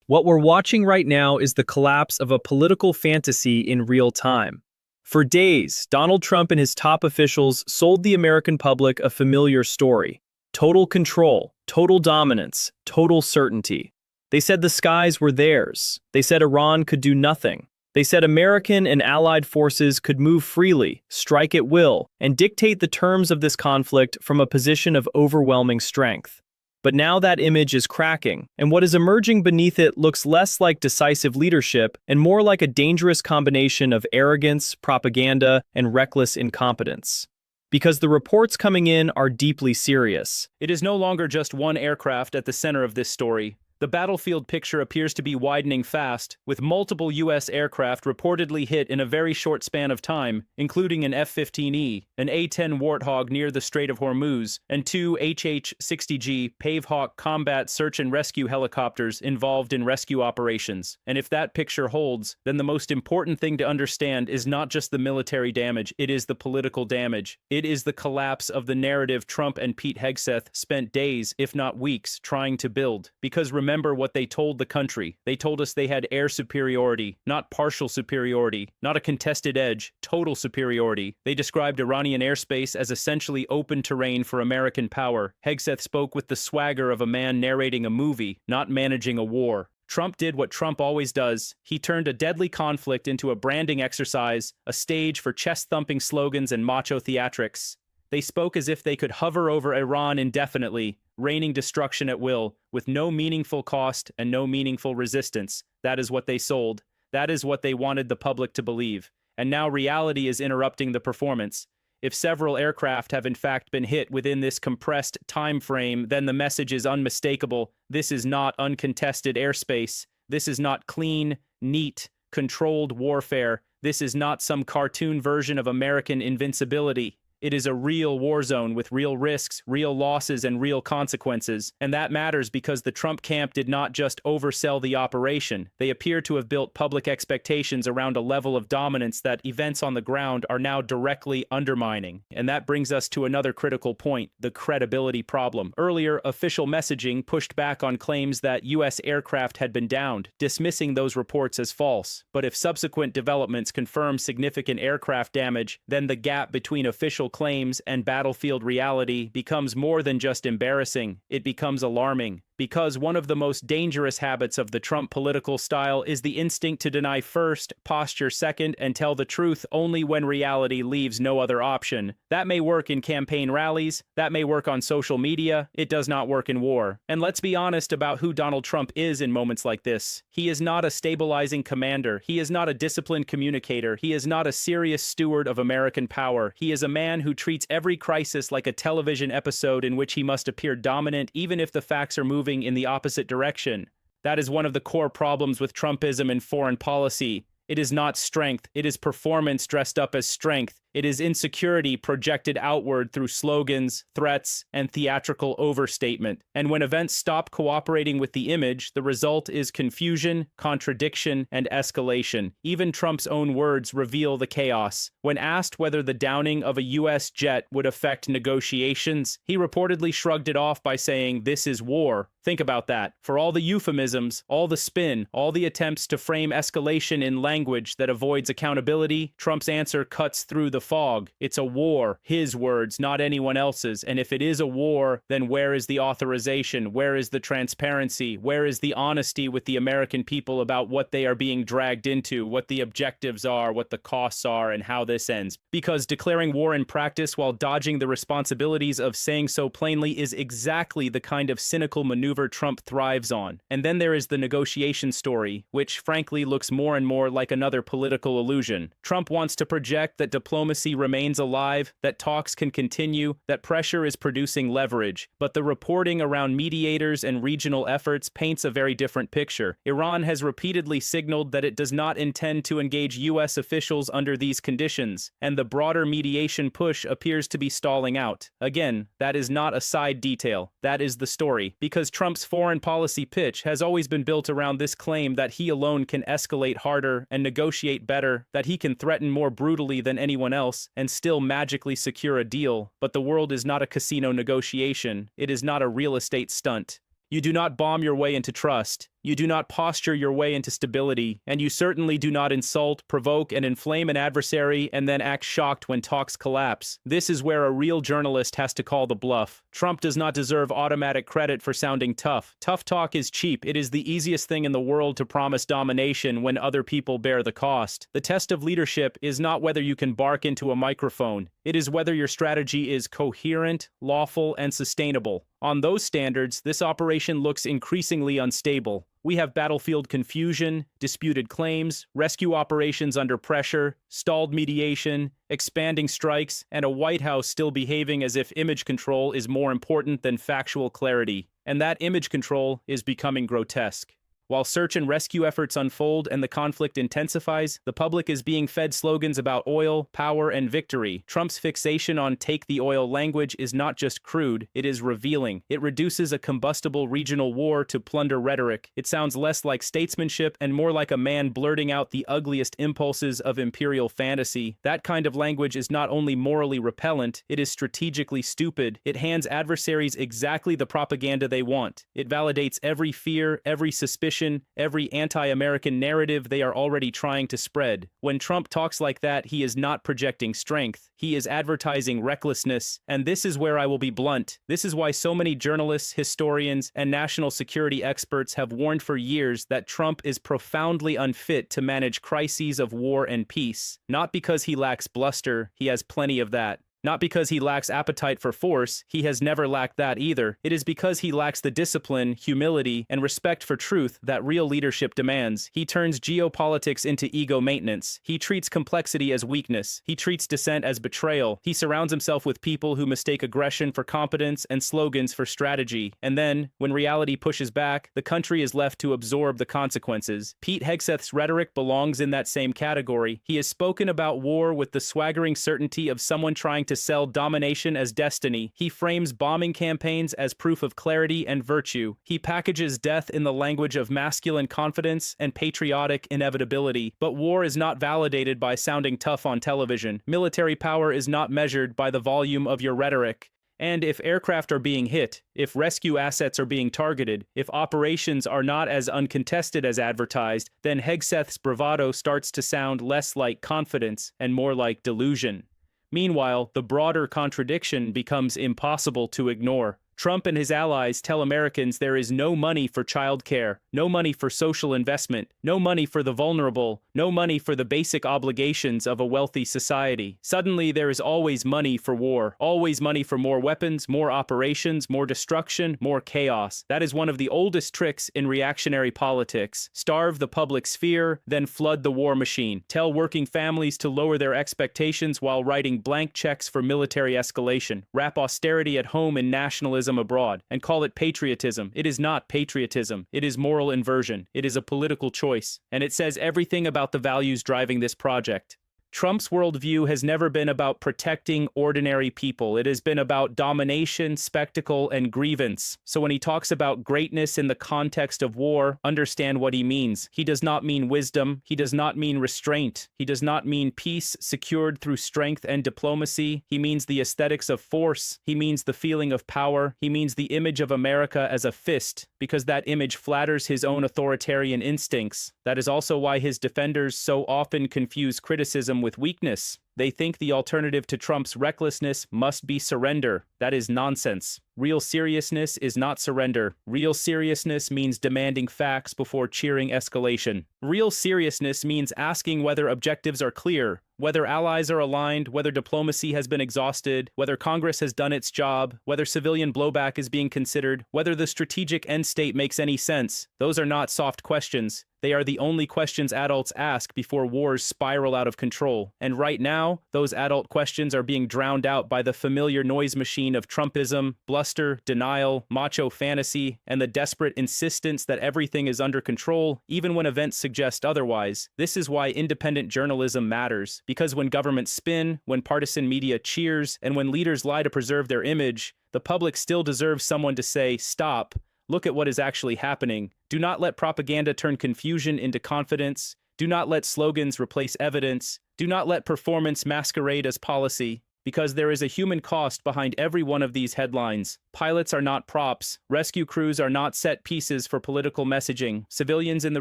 What we're watching right now is the collapse of a political fantasy in real time. For days, Donald Trump and his top officials sold the American public a familiar story: total control, total dominance, total certainty. They said the skies were theirs. They said Iran could do nothing. They said American and allied forces could move freely, strike at will, and dictate the terms of this conflict from a position of overwhelming strength. But now that image is cracking, and what is emerging beneath it looks less like decisive leadership and more like a dangerous combination of arrogance, propaganda, and reckless incompetence. Because the reports coming in are deeply serious. It is no longer just one aircraft at the center of this story. The battlefield picture appears to be widening fast, with multiple U.S. aircraft reportedly hit in a very short span of time, including an F-15E, an A-10 Warthog near the Strait of Hormuz, and two HH-60G Pavehawk combat search and rescue helicopters involved in rescue operations. And if that picture holds, then the most important thing to understand is not just the military damage, it is the political damage. It is the collapse of the narrative Trump and Pete Hegseth spent days, if not weeks, trying to build. Because remember what they told the country. They told us they had air superiority, not partial superiority, not a contested edge, total superiority. They described Iranian airspace as essentially open terrain for American power. Hegseth spoke with the swagger of a man narrating a movie, not managing a war. Trump did what Trump always does. He turned a deadly conflict into a branding exercise, a stage for chest-thumping slogans and macho theatrics. They spoke as if they could hover over Iran indefinitely, raining destruction at will, with no meaningful cost and no meaningful resistance. That is what they sold. That is what they wanted the public to believe. And now reality is interrupting the performance. If several aircraft have in fact been hit within this compressed time frame, then the message is unmistakable. This is not uncontested airspace. This is not clean, neat, controlled warfare. This is not some cartoon version of American invincibility. It is a real war zone with real risks, real losses, and real consequences. And that matters because the Trump camp did not just oversell the operation. They appear to have built public expectations around a level of dominance that events on the ground are now directly undermining. And that brings us to another critical point, the credibility problem. Earlier, official messaging pushed back on claims that U.S. aircraft had been downed, dismissing those reports as false. But if subsequent developments confirm significant aircraft damage, then the gap between official claims and battlefield reality becomes more than just embarrassing, it becomes alarming. Because one of the most dangerous habits of the Trump political style is the instinct to deny first, posture second, and tell the truth only when reality leaves no other option. That may work in campaign rallies, that may work on social media, it does not work in war. And let's be honest about who Donald Trump is in moments like this. He is not a stabilizing commander, he is not a disciplined communicator, he is not a serious steward of American power. He is a man who treats every crisis like a television episode in which he must appear dominant even if the facts are moving in the opposite direction. That is one of the core problems with Trumpism in foreign policy. It is not strength, it is performance dressed up as strength. It is insecurity projected outward through slogans, threats, and theatrical overstatement. And when events stop cooperating with the image, the result is confusion, contradiction, and escalation. Even Trump's own words reveal the chaos. When asked whether the downing of a U.S. jet would affect negotiations, he reportedly shrugged it off by saying, "This is war." Think about that. For all the euphemisms, all the spin, all the attempts to frame escalation in language that avoids accountability, Trump's answer cuts through the fog. It's a war. His words, not anyone else's. And if it is a war, then where is the authorization? Where is the transparency? Where is the honesty with the American people about what they are being dragged into, what the objectives are, what the costs are, and how this ends? Because declaring war in practice while dodging the responsibilities of saying so plainly is exactly the kind of cynical maneuver Trump thrives on. And then there is the negotiation story, which frankly looks more and more like another political illusion. Trump wants to project that diplomacy remains alive, that talks can continue, that pressure is producing leverage. But the reporting around mediators and regional efforts paints a very different picture. Iran has repeatedly signaled that it does not intend to engage U.S. officials under these conditions, and the broader mediation push appears to be stalling out. Again, that is not a side detail. That is the story. Because Trump's foreign policy pitch has always been built around this claim that he alone can escalate harder and negotiate better, that he can threaten more brutally than anyone else and still magically secure a deal. But the world is not a casino negotiation. It is not a real estate stunt. You do not bomb your way into trust. You do not posture your way into stability, and you certainly do not insult, provoke, and inflame an adversary and then act shocked when talks collapse. This is where a real journalist has to call the bluff. Trump does not deserve automatic credit for sounding tough. Tough talk is cheap. It is the easiest thing in the world to promise domination when other people bear the cost. The test of leadership is not whether you can bark into a microphone. It is whether your strategy is coherent, lawful, and sustainable. On those standards, this operation looks increasingly unstable. We have battlefield confusion, disputed claims, rescue operations under pressure, stalled mediation, expanding strikes, and a White House still behaving as if image control is more important than factual clarity. And that image control is becoming grotesque. While search and rescue efforts unfold and the conflict intensifies, the public is being fed slogans about oil, power, and victory. Trump's fixation on "take the oil" language is not just crude, it is revealing. It reduces a combustible regional war to plunder rhetoric. It sounds less like statesmanship and more like a man blurting out the ugliest impulses of imperial fantasy. That kind of language is not only morally repellent, it is strategically stupid. It hands adversaries exactly the propaganda they want. It validates every fear, every suspicion, every anti-American narrative they are already trying to spread. When Trump talks like that, he is not projecting strength. He is advertising recklessness, and this is where I will be blunt. This is why so many journalists, historians, and national security experts have warned for years that Trump is profoundly unfit to manage crises of war and peace. Not because he lacks bluster, he has plenty of that. Not because he lacks appetite for force, he has never lacked that either. It is because he lacks the discipline, humility, and respect for truth that real leadership demands. He turns geopolitics into ego maintenance. He treats complexity as weakness. He treats dissent as betrayal. He surrounds himself with people who mistake aggression for competence and slogans for strategy. And then, when reality pushes back, the country is left to absorb the consequences. Pete Hegseth's rhetoric belongs in that same category. He has spoken about war with the swaggering certainty of someone trying to sell domination as destiny. He frames bombing campaigns as proof of clarity and virtue. He packages death in the language of masculine confidence and patriotic inevitability. But war is not validated by sounding tough on television. Military power is not measured by the volume of your rhetoric. And if aircraft are being hit, if rescue assets are being targeted, if operations are not as uncontested as advertised, then Hegseth's bravado starts to sound less like confidence and more like delusion. Meanwhile, the broader contradiction becomes impossible to ignore. Trump and his allies tell Americans there is no money for childcare, no money for social investment, no money for the vulnerable, no money for the basic obligations of a wealthy society. Suddenly, there is always money for war, always money for more weapons, more operations, more destruction, more chaos. That is one of the oldest tricks in reactionary politics. Starve the public sphere, then flood the war machine. Tell working families to lower their expectations while writing blank checks for military escalation. Wrap austerity at home in nationalism abroad, and call it patriotism. It is not patriotism. It is moral inversion. It is a political choice. And it says everything about the values driving this project. Trump's worldview has never been about protecting ordinary people. It has been about domination, spectacle, and grievance. So when he talks about greatness in the context of war, understand what he means. He does not mean wisdom. He does not mean restraint. He does not mean peace secured through strength and diplomacy. He means the aesthetics of force. He means the feeling of power. He means the image of America as a fist, because that image flatters his own authoritarian instincts. That is also why his defenders so often confuse criticism with weakness. They think the alternative to Trump's recklessness must be surrender. That is nonsense. Real seriousness is not surrender. Real seriousness means demanding facts before cheering escalation. Real seriousness means asking whether objectives are clear, whether allies are aligned, whether diplomacy has been exhausted, whether Congress has done its job, whether civilian blowback is being considered, whether the strategic end state makes any sense. Those are not soft questions. They are the only questions adults ask before wars spiral out of control. And right now, those adult questions are being drowned out by the familiar noise machine of Trumpism, bluster, denial, macho fantasy, and the desperate insistence that everything is under control, even when events suggest otherwise. This is why independent journalism matters, because when governments spin, when partisan media cheers, and when leaders lie to preserve their image, the public still deserves someone to say, "Stop. Look at what is actually happening." Do not let propaganda turn confusion into confidence. Do not let slogans replace evidence. Do not let performance masquerade as policy. because there is a human cost behind every one of these headlines. Pilots are not props. Rescue crews are not set pieces for political messaging. Civilians in the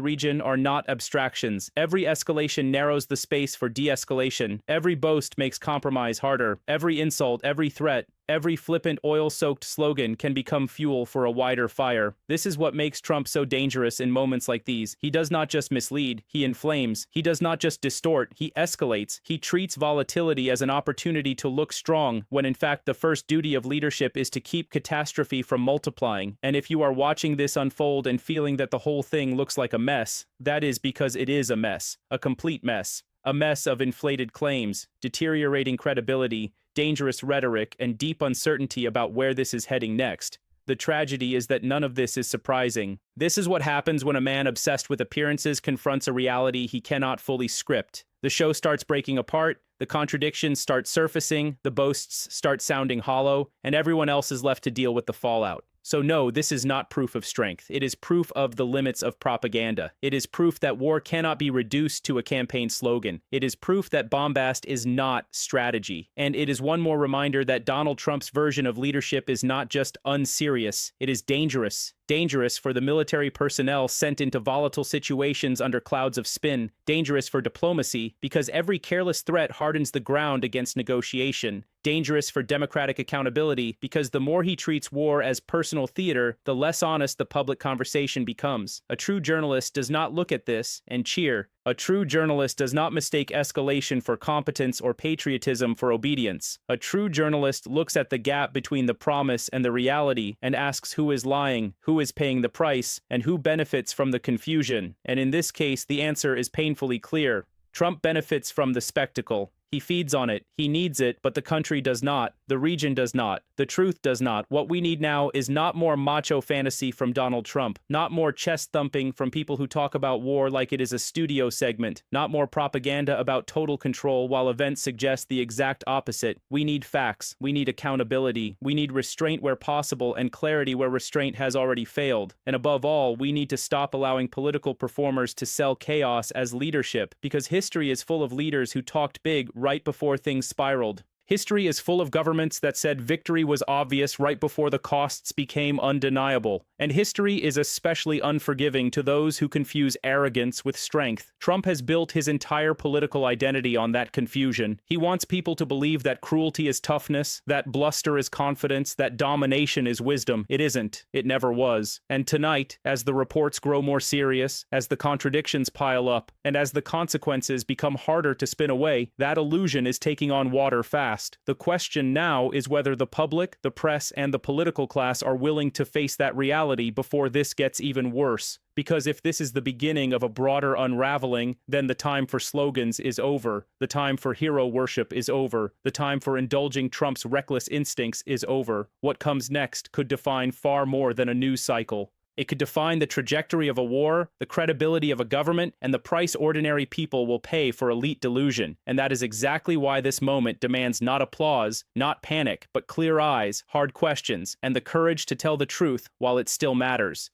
region are not abstractions. Every escalation narrows the space for de-escalation. Every boast makes compromise harder. Every insult, every threat, every flippant oil-soaked slogan can become fuel for a wider fire. This is what makes Trump so dangerous in moments like these. He does not just mislead, he inflames. He does not just distort, he escalates. He treats volatility as an opportunity to look strong, when in fact the first duty of leadership is to keep catastrophe from multiplying. And if you are watching this unfold and feeling that the whole thing looks like a mess, that is because it is a mess. A complete mess. A mess of inflated claims, deteriorating credibility, dangerous rhetoric, and deep uncertainty about where this is heading next. The tragedy is that none of this is surprising. This is what happens when a man obsessed with appearances confronts a reality he cannot fully script. The show starts breaking apart, the contradictions start surfacing, the boasts start sounding hollow, and everyone else is left to deal with the fallout. So no, this is not proof of strength. It is proof of the limits of propaganda. It is proof that war cannot be reduced to a campaign slogan. It is proof that bombast is not strategy. And it is one more reminder that Donald Trump's version of leadership is not just unserious, it is dangerous. Dangerous for the military personnel sent into volatile situations under clouds of spin. Dangerous for diplomacy, because every careless threat hardens the ground against negotiation. Dangerous for democratic accountability, because the more he treats war as personal theater, the less honest the public conversation becomes. A true journalist does not look at this and cheer. A true journalist does not mistake escalation for competence or patriotism for obedience. A true journalist looks at the gap between the promise and the reality and asks who is lying, who is paying the price, and who benefits from the confusion. And in this case, the answer is painfully clear. Trump benefits from the spectacle. He feeds on it. He needs it, but the country does not. The region does not. The truth does not. What we need now is not more macho fantasy from Donald Trump, not more chest thumping from people who talk about war like it is a studio segment, not more propaganda about total control while events suggest the exact opposite. We need facts. We need accountability. We need restraint where possible and clarity where restraint has already failed. And above all, we need to stop allowing political performers to sell chaos as leadership, because history is full of leaders who talked big right before things spiraled. History is full of governments that said victory was obvious right before the costs became undeniable. And history is especially unforgiving to those who confuse arrogance with strength. Trump has built his entire political identity on that confusion. He wants people to believe that cruelty is toughness, that bluster is confidence, that domination is wisdom. It isn't. It never was. And tonight, as the reports grow more serious, as the contradictions pile up, and as the consequences become harder to spin away, that illusion is taking on water fast. The question now is whether the public, the press, and the political class are willing to face that reality before this gets even worse. Because if this is the beginning of a broader unraveling, then the time for slogans is over. The time for hero worship is over. The time for indulging Trump's reckless instincts is over. What comes next could define far more than a news cycle. It could define the trajectory of a war, the credibility of a government, and the price ordinary people will pay for elite delusion. And that is exactly why this moment demands not applause, not panic, but clear eyes, hard questions, and the courage to tell the truth while it still matters.